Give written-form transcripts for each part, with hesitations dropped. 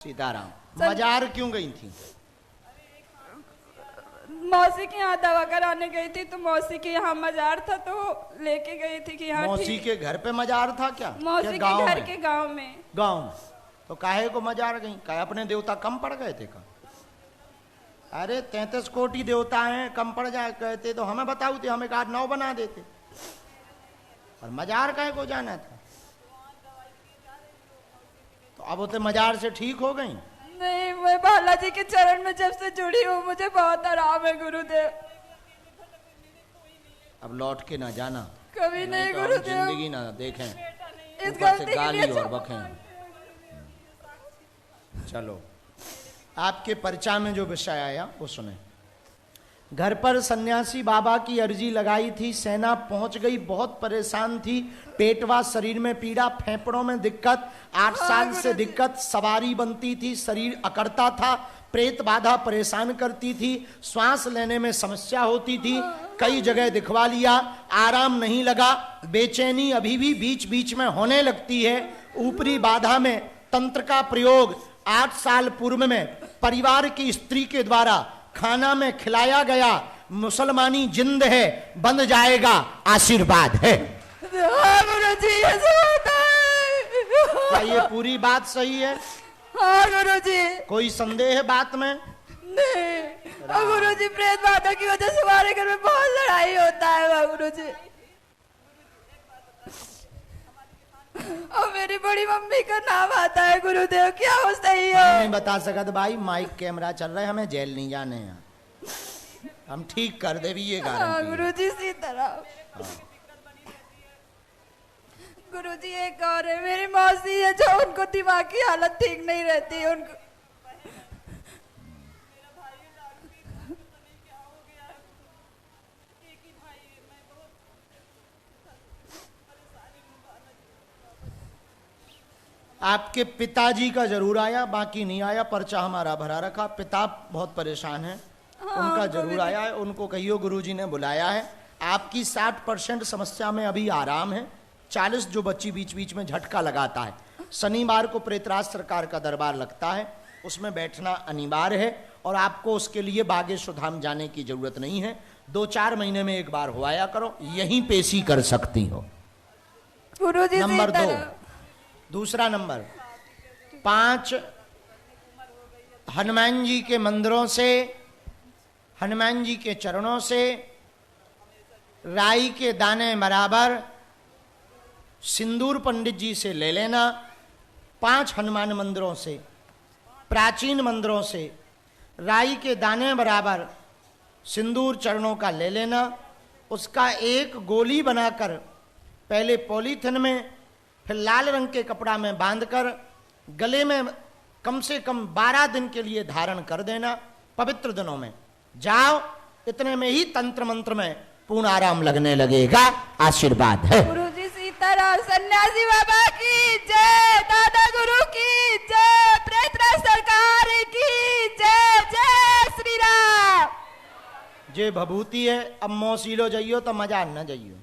सीताराम, मजार क्यों गई थी? मौसी के यहाँ दवा कराने गई थी, तो मौसी के यहाँ मजार था तो लेके गई थी कि यहाँ मौसी के घर पे मजार था क्या? मौसी क्या के घर के गांव में। गांव में तो काहे को मजार गई? काहे अपने देवता कम पड़ गए थे का? अरे 33 कोटि देवता हैं, कम पड़ जाए कहते तो हमें बताओ थे, हमें 8-9 बना देते। और मजार काहे को जाना था? तो अब वो मजार से ठीक हो गई? नहीं, मैं बालाजी के चरण में जब से जुड़ी हूँ मुझे बहुत आराम है गुरुदेव। अब लौट के ना जाना कभी नहीं तो गुरुदेव, जिंदगी ना देखें, इस ऊपर से गलती के गाली लिए और बखें। चलो, आपके पर्चा में जो विषय आया वो सुने। घर पर सन्यासी बाबा की अर्जी लगाई थी, सेना पहुंच गई, बहुत परेशान थी, पेटवा शरीर में पीड़ा, फेफड़ों में दिक्कत, 8 साल से दिक्कत, सवारी बनती थी, शरीर अकड़ता था, प्रेत बाधा परेशान करती थी, श्वास लेने में समस्या होती थी, कई जगह दिखवा लिया, आराम नहीं लगा, बेचैनी अभी भी बीच बीच में होने लगती है। ऊपरी बाधा में तंत्र का प्रयोग 8 साल पूर्व में परिवार की स्त्री के द्वारा खाना में खिलाया गया, मुसलमानी जिंद है, बंद जाएगा, आशीर्वाद है। गुरुजी ऐसा होता है। क्या ये पूरी बात सही है? हाँ गुरुजी। कोई संदेह है बात में? नहीं गुरुजी, प्रेत बाधा की वजह से हमारे घर में बहुत लड़ाई होता है गुरुजी। और मेरी बड़ी मम्मी का नाम आता है गुरुदेव, क्या हो सही है? नहीं बता सकत भाई, माइक कैमरा चल रहा है, हमें जेल नहीं जाने हैं, हम ठीक कर दे भी ये गारंटी। गुरुजी सीताराम। गुरुजी एक और है, मेरी मौसी है जो उनको दिमाग की हालत ठीक नहीं रहती उनको। आपके पिताजी का जरूर आया, बाकी नहीं आया, पर्चा हमारा भरा रखा। पिता बहुत परेशान है, उनका जरूर आया है, उनको कहियो गुरुजी ने बुलाया है। आपकी 60% समस्या में अभी आराम है, 40 जो बच्ची बीच बीच में झटका लगाता है। शनिवार को प्रेतराज सरकार का दरबार लगता है, उसमें बैठना अनिवार्य है और आपको उसके लिए बागेश्वर धाम जाने की जरूरत नहीं है। 2-4 महीने में एक बार हो आया करो, यहीं पेशी कर सकती हो। नंबर 2, दूसरा नंबर 5, हनुमान जी के मंदिरों से, हनुमान जी के चरणों से राई के दाने बराबर सिंदूर पंडित जी से ले लेना। 5 हनुमान मंदिरों से, प्राचीन मंदिरों से राई के दाने बराबर सिंदूर चरणों का ले लेना। उसका एक गोली बनाकर पहले पॉलीथिन में, फिर लाल रंग के कपड़ा में बांधकर गले में कम से कम 12 दिन के लिए धारण कर देना। पवित्र दिनों में जाओ, इतने में ही तंत्र मंत्र में पूर्ण आराम लगने लगेगा, आशीर्वाद है। गुरुजी सीताराम। सन्यासी बाबा की जय, दादा गुरु की जय, प्रेतराज सरकार की जय, जय श्री राम। जे भभूति है, अब मौसीलो जाइयो तो मजा न जाइयो,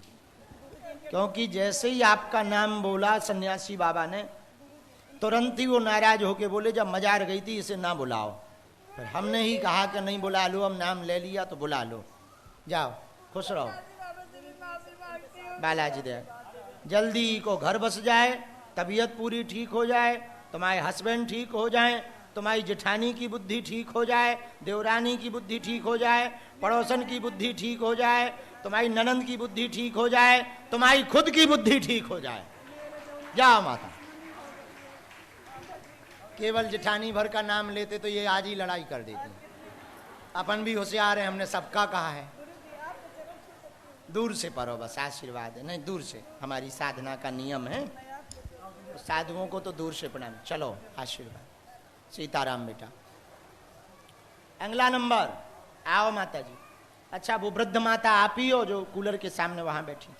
क्योंकि जैसे ही आपका नाम बोला सन्यासी बाबा ने, तुरंत ही वो नाराज होके बोले जब मजार गई थी इसे ना बुलाओ। फिर हमने ही कहा कि नहीं बुला लो, हम नाम ले लिया तो बुला लो, जाओ खुश रहो। बालाजी दे जल्दी को घर बस जाए, तबीयत पूरी ठीक हो जाए, तुम्हारे हस्बैंड ठीक हो जाए, तुम्हारी जेठानी की बुद्धि ठीक हो जाए, देवरानी की बुद्धि ठीक हो जाए, पड़ोसन की बुद्धि ठीक हो जाए, तुम्हारी ननंद की बुद्धि ठीक हो जाए, तुम्हारी खुद की बुद्धि ठीक हो जाए। जाओ माता। केवल जेठानी भर का नाम लेते तो ये आज ही लड़ाई कर देती। अपन भी होशियार है, हमने सबका कहा है, दूर से पढ़ो बस, आशीर्वाद है। नहीं, दूर से, हमारी साधना का नियम है, साधुओं को तो दूर से प्रणाम। चलो आशीर्वाद। सीताराम बेटा। अगला नंबर, आओ माता जी। अच्छा, वो वृद्ध माता आप ही हो जो कूलर के सामने वहां बैठी?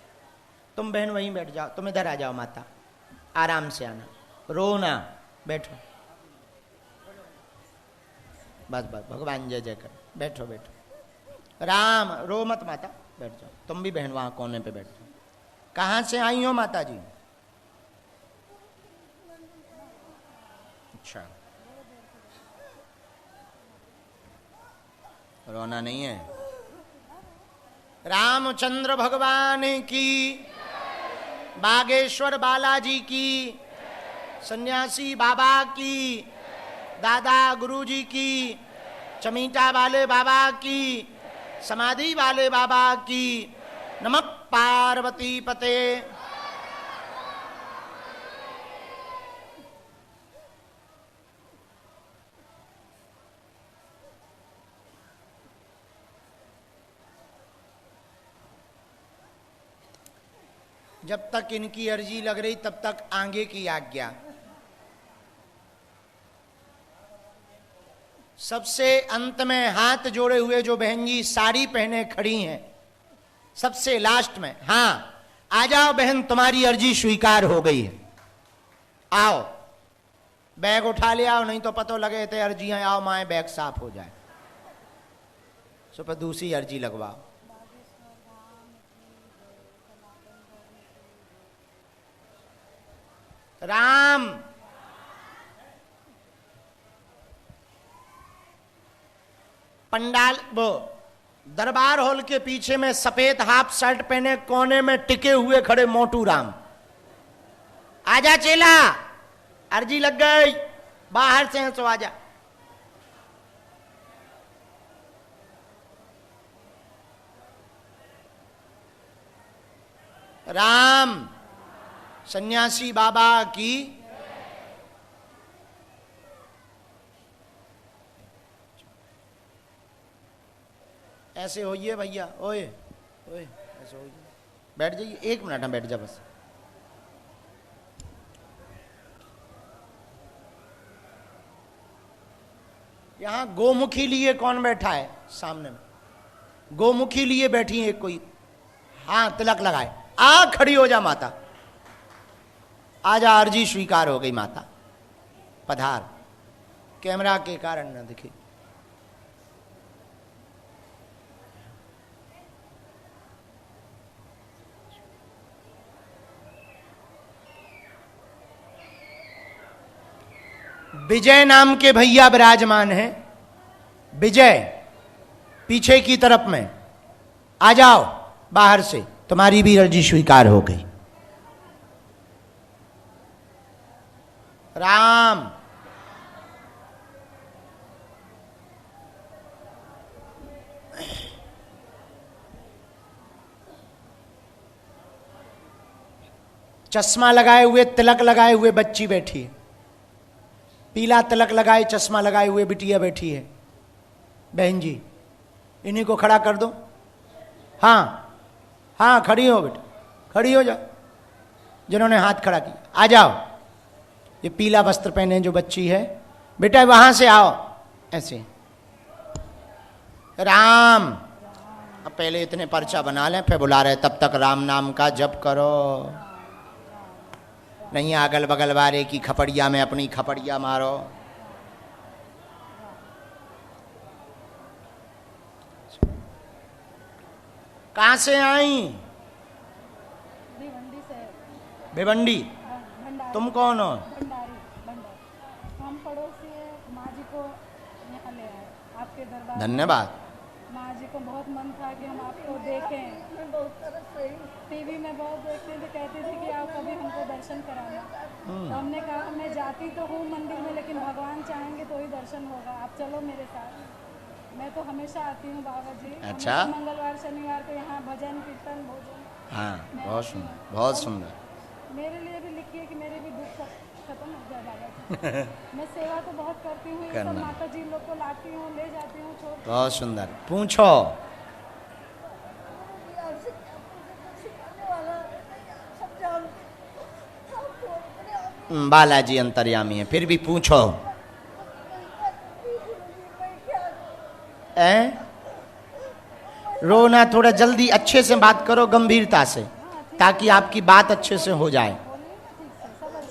तुम बहन वहीं बैठ जाओ, तुम इधर आ जाओ माता, आराम से आना, रोना, बैठो बस बस, भगवान जय जय कर, बैठो बैठो, राम रो मत माता, बैठ जाओ। तुम भी बहन वहां कोने पे बैठ जाओ। कहां से आई हो माता जी? अच्छा, रोना नहीं है। रामचंद्र भगवान की, बागेश्वर बालाजी की, सन्यासी बाबा की, दादा गुरुजी की, चमीटा वाले बाबा की, समाधि वाले बाबा की। नमः पार्वती पते। जब तक इनकी अर्जी लग रही तब तक आगे की आज्ञा। सबसे अंत में हाथ जोड़े हुए जो बहन जी साड़ी पहने खड़ी हैं, सबसे लास्ट में, हाँ आ जाओ बहन, तुम्हारी अर्जी स्वीकार हो गई है, आओ। बैग उठा ले आओ, नहीं तो पतो लगे थे अर्जियां, आओ माए बैग साफ हो जाए। सो पर दूसरी अर्जी लगवाओ। राम पंडाल वो दरबार हॉल के पीछे में सफेद हाफ शर्ट पहने कोने में टिके हुए खड़े मोटू राम। आजा चेला, अर्जी लग गई, बाहर से तो आजा। राम सन्यासी बाबा की। ऐसे होइए भैया, ओए ओए ऐसे होइए, बैठ जाइए, 1 मिनट में बैठ जा बस। यहां गोमुखी लिए कौन बैठा है सामने में? गोमुखी लिए बैठी है कोई, हाँ तिलक लगाए। आ खड़ी हो जा माता, आजा, अर्जी स्वीकार हो गई माता, पधार। कैमरा के कारण न दिखे। विजय नाम के भैया विराजमान हैं। विजय पीछे की तरफ में, आ जाओ बाहर से, तुम्हारी भी अर्जी स्वीकार हो गई। राम चश्मा लगाए हुए, तिलक लगाए हुए बच्ची बैठी है। पीला तिलक लगाए, चश्मा लगाए हुए बिटिया बैठी है। बहन जी इन्हीं को खड़ा कर दो। हाँ हाँ खड़ी हो बेटा, खड़ी हो जाओ, जिन्होंने हाथ खड़ा किया आ जाओ। ये पीला वस्त्र पहने जो बच्ची है, बेटा वहां से आओ, ऐसे। राम, अब पहले इतने पर्चा बना लें, फिर बुला रहे, तब तक राम नाम का जप करो। नहीं अगल बगल वाले की खपड़िया में अपनी खपड़िया मारो। कहां से आई? भिवंडी से। भिवंडी। तुम कौन हो? भंडारी। हम पड़ोसी है, माँ जी को यहाँ ले आए आपके दरबार। धन्यवाद। माँ जी को बहुत मन था कि हम आपको देखें, टीवी में बहुत देखते थे, कहती थी कि आप कभी हमको दर्शन कराना। तो हमने कहा मैं जाती तो हूँ मंदिर में, लेकिन भगवान चाहेंगे तो ही दर्शन होगा, आप चलो मेरे साथ। मैं तो हमेशा आती हूँ बाबा जी। अच्छा। मंगलवार शनिवार को यहाँ भजन कीर्तन भोजन। हाँ बहुत सुंदर, बहुत सुंदर। मेरे लिए भी लिखिए कि मेरे भी दुख खत्म हो जाए बाबा जी। मैं सेवा तो बहुत करती हूँ, ये सब माता जी लोग को लाती हूँ, ले जाती हूँ, छोड़। बहुत सुंदर। पूछो। बालाजी अंतर्यामी है, फिर भी पूछो। रोना थोड़ा जल्दी, अच्छे से बात करो, गंभीरता से, ताकि आपकी बात अच्छे से हो जाए।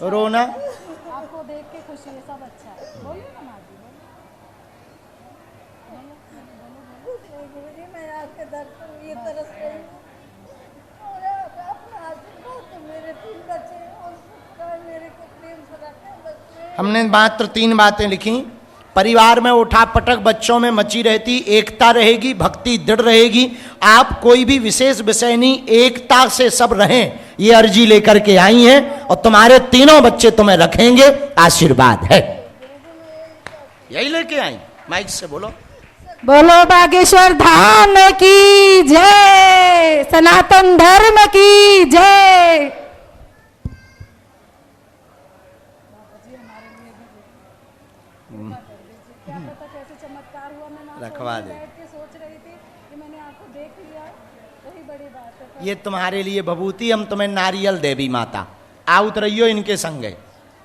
रोना आपको देख के खुशी है, सब अच्छा है। बोलिए ना माँ जी, बोलिए। मैं आपके दर्शन ये तरस रही हूँ, और अपना आशीर्वाद तो मेरे 3 बच्चे और मेरे को प्रेम से रखें। हमने मात्र 3 बातें लिखी। परिवार में उठा पटक बच्चों में मची रहती, एकता रहेगी, भक्ति दृढ़ रहेगी। आप कोई भी विशेष विषय नहीं, एकता से सब रहें, ये अर्जी लेकर के आई हैं और तुम्हारे तीनों बच्चे तुम्हें रखेंगे, आशीर्वाद है। यही लेके आई, माइक से बोलो। बोलो बागेश्वर धाम की जय, सनातन धर्म की जय। चमत्कार हुआ, मैं रखवा दे। बैठ के सोच रही थी कि मैंने आपको देख लिया, वही बड़ी बात है। ये तुम्हारे लिए बबूती, हम तुम्हें नारियल देवी माता, आ उतरियो इनके संगे,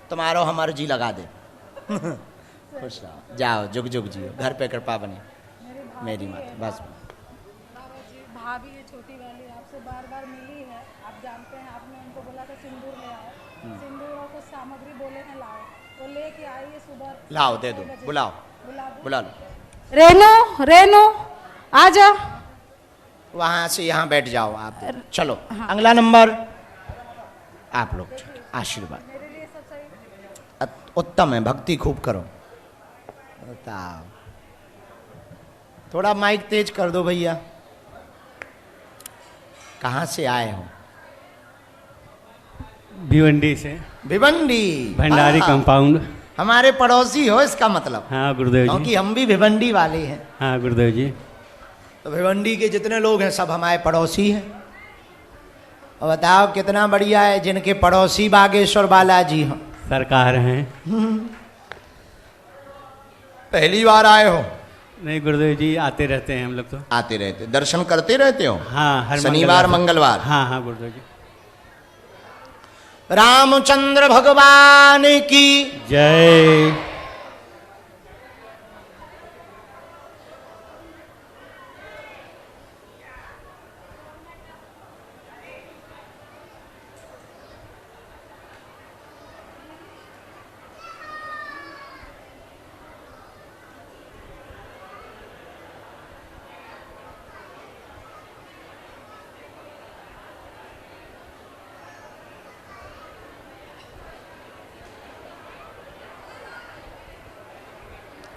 तुम्हारो हम अर्जी लगा दे। खुश रहो, जाओ, जुग जुग जियो, घर पे कृपा बनी मेरी माता। बस भाभी है छोटी वाली, आपसे बार बार मिली है, आप जानते हैं। आपने उनको बोला था सिंदूर ले आओ, सिंदूर और कुछ सामग्री बोले हैं लाओ, तो लेके आई है सुबह। लाओ, दे दो, बुलाओ, बुला लो। रेनू, रेनू आ जा। वहां से यहाँ बैठ जाओ आप, चलो। हाँ। अगला नंबर आप लोग, आशीर्वाद। मेरे लिए सब सही। उत्तम है, भक्ति खूब करो। बताओ, थोड़ा माइक तेज कर दो भैया। कहाँ से आए हो? भिवंडी से। भिवंडी, भंडारी कंपाउंड। हमारे पड़ोसी हो इसका मतलब। हाँ गुरुदेव जी। क्योंकि हम भी भिवंडी वाले हैं। हाँ गुरुदेव जी। तो भिवंडी के जितने लोग हैं सब हमारे पड़ोसी हैं। और बताओ कितना बढ़िया है, जिनके पड़ोसी बागेश्वर बालाजी हो, सरकार हैं। पहली बार आए हो? नहीं गुरुदेव जी, आते रहते हैं हम लोग तो। आते रहते, दर्शन करते रहते हो? हाँ, हर शनिवार मंगलवार। हाँ हाँ गुरुदेव जी। रामचंद्र भगवान की जय।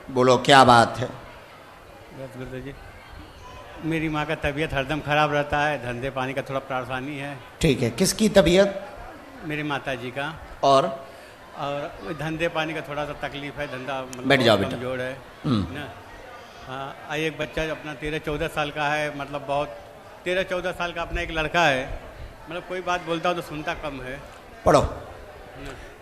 बोलो, क्या बात है? बस गुरुदेव जी, मेरी माँ का तबीयत हरदम खराब रहता है, धंधे पानी का थोड़ा परेशानी है। ठीक है, किसकी तबीयत? मेरी माता जी का। और वो धंधे पानी का थोड़ा सा तकलीफ है, धंधा मतलब बैठ जाओ बहुत बेटा। कमजोर है ना। हाँ, एक बच्चा अपना 13-14 साल का है, मतलब बहुत 13-14 साल का अपना एक लड़का है, मतलब कोई बात बोलता हो तो सुनता कम है। पढ़ो।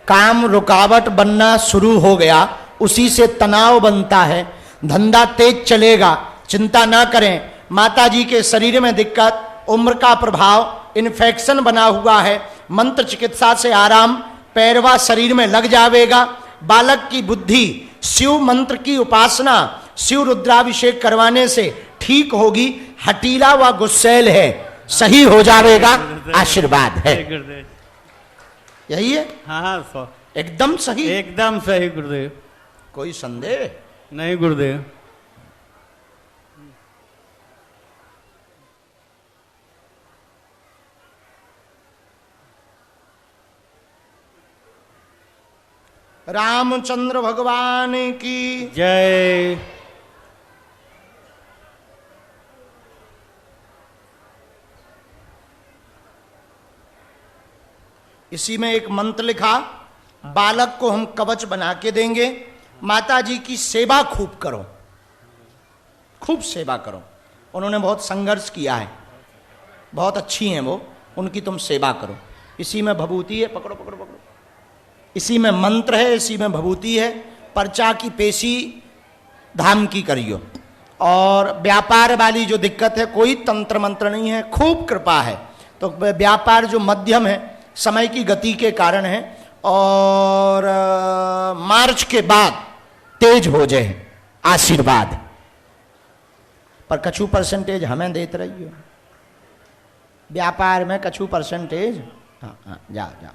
काम रुकावट बनना शुरू हो गया, उसी से तनाव बनता है, धंधा तेज चलेगा, चिंता ना करें। माता जी के शरीर में दिक्कत, उम्र का प्रभाव, इन्फेक्शन बना हुआ है, मंत्र चिकित्सा से आराम, पैरवा शरीर में लग जाएगा। बालक की बुद्धि शिव मंत्र की उपासना, शिव रुद्राभिषेक करवाने से ठीक होगी। हटीला व गुस्सैल है, सही हो जाएगा, आशीर्वाद है। यही है? हाँ हाँ, एकदम सही, एकदम सही गुरुदेव। कोई संदेह नहीं गुरुदेव। रामचंद्र भगवान की जय। इसी में एक मंत्र लिखा, बालक को हम कवच बना के देंगे। माता जी की सेवा खूब करो, खूब सेवा करो। उन्होंने बहुत संघर्ष किया है, बहुत अच्छी हैं वो, उनकी तुम सेवा करो। इसी में भभूति है, पकड़ो पकड़ो पकड़ो। इसी में मंत्र है, इसी में भभूति है। पर्चा की पेशी धाम की करियो। और व्यापार वाली जो दिक्कत है, कोई तंत्र मंत्र नहीं है, खूब कृपा है। तो व्यापार जो मध्यम है, समय की गति के कारण है, और मार्च के बाद तेज हो जाए, आशीर्वाद। पर कछु परसेंटेज हमें देते रहिए व्यापार में, कछु परसेंटेज। हाँ हाँ, जाओ जाओ।